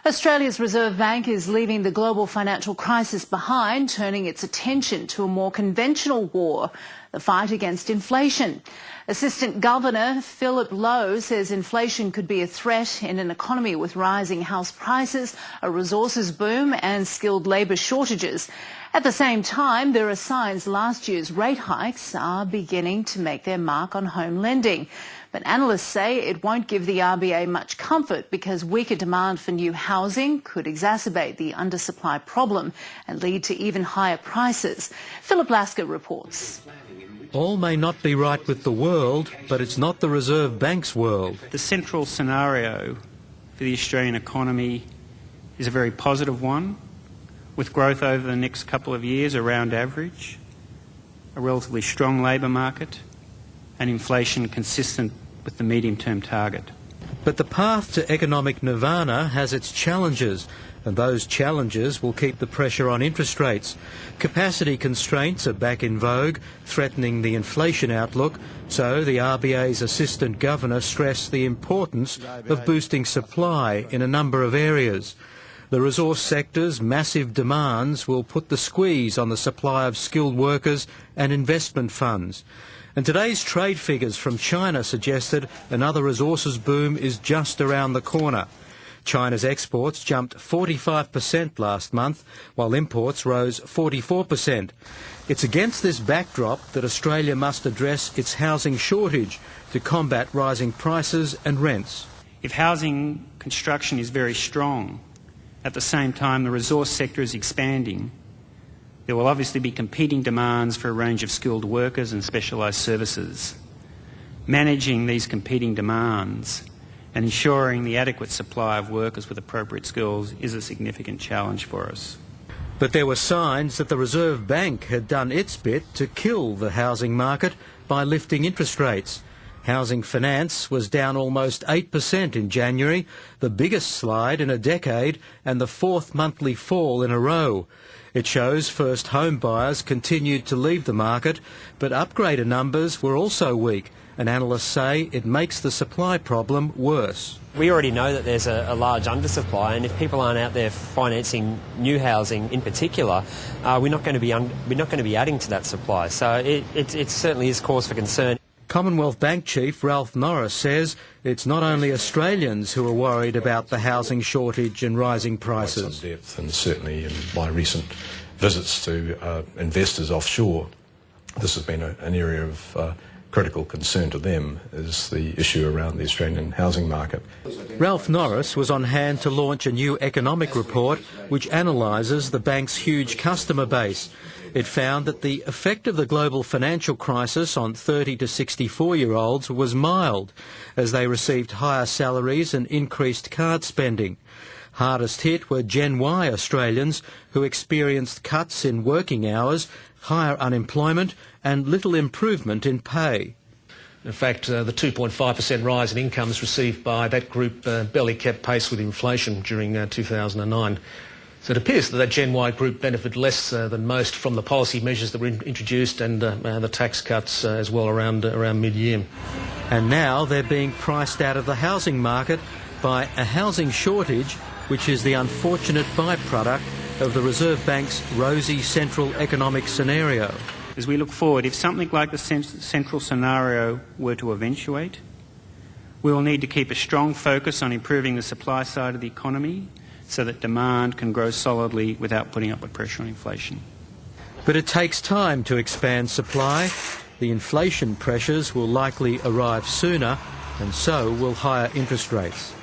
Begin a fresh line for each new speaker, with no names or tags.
Australia's Reserve Bank is leaving the global financial crisis behind, turning its attention to a more conventional war, the fight against inflation. Assistant Governor Philip Lowe says inflation could be a threat in an economy with rising house prices, a resources boom and skilled labour shortages. At the same time, there are signs last year's rate hikes are beginning to make their mark on home lending. But analysts say it won't give the RBA much comfort because weaker demand for new housing could exacerbate the undersupply problem and lead to even higher prices. Philip Lasker reports.
All may not be right with the world, but it's not the Reserve Bank's world.
The central scenario for the Australian economy is a very positive one, with growth over the next couple of years around average, a relatively strong labour market, and inflation consistent with the medium-term target.
But the path to economic nirvana has its challenges, and those challenges will keep the pressure on interest rates. Capacity constraints are back in vogue, threatening the inflation outlook, so the RBA's Assistant Governor stressed the importance of boosting supply in a number of areas. The resource sector's massive demands will put the squeeze on the supply of skilled workers and investment funds. And today's trade figures from China suggested another resources boom is just around the corner. China's exports jumped 45% last month, while imports rose 44%. It's against this backdrop that Australia must address its housing shortage to combat rising prices and rents.
If housing construction is very strong, at the same time the resource sector is expanding, there will obviously be competing demands for a range of skilled workers and specialised services. Managing these competing demands and ensuring the adequate supply of workers with appropriate skills is a significant challenge for us.
But there were signs that the Reserve Bank had done its bit to kill the housing market by lifting interest rates. Housing finance was down almost 8% in January, the biggest slide in a decade and the fourth monthly fall in a row. It shows first home buyers continued to leave the market, but upgrader numbers were also weak, and analysts say it makes the supply problem worse.
We already know that there's a large undersupply, and if people aren't out there financing new housing in particular, we're not going to be adding to that supply. So it certainly is cause for concern.
Commonwealth Bank Chief Ralph Norris says it's not only Australians who are worried about the housing shortage and rising prices.
Some depth, and certainly in my recent visits to investors offshore, this has been an area of critical concern to them, is the issue around the Australian housing market.
Ralph Norris was on hand to launch a new economic report which analyses the bank's huge customer base. It found that the effect of the global financial crisis on 30 to 64-year-olds was mild, as they received higher salaries and increased card spending. Hardest hit were Gen Y Australians, who experienced cuts in working hours, higher unemployment and little improvement in pay.
In fact, the 2.5% rise in incomes received by that group barely kept pace with inflation during 2009. So it appears that Gen Y group benefited less than most from the policy measures that were introduced and the tax cuts as well around mid-year.
And now they're being priced out of the housing market by a housing shortage, which is the unfortunate byproduct of the Reserve Bank's rosy central economic scenario.
As we look forward, if something like the central scenario were to eventuate, we will need to keep a strong focus on improving the supply side of the economy so that demand can grow solidly without putting upward pressure on inflation.
But it takes time to expand supply. The inflation pressures will likely arrive sooner, and so will higher interest rates.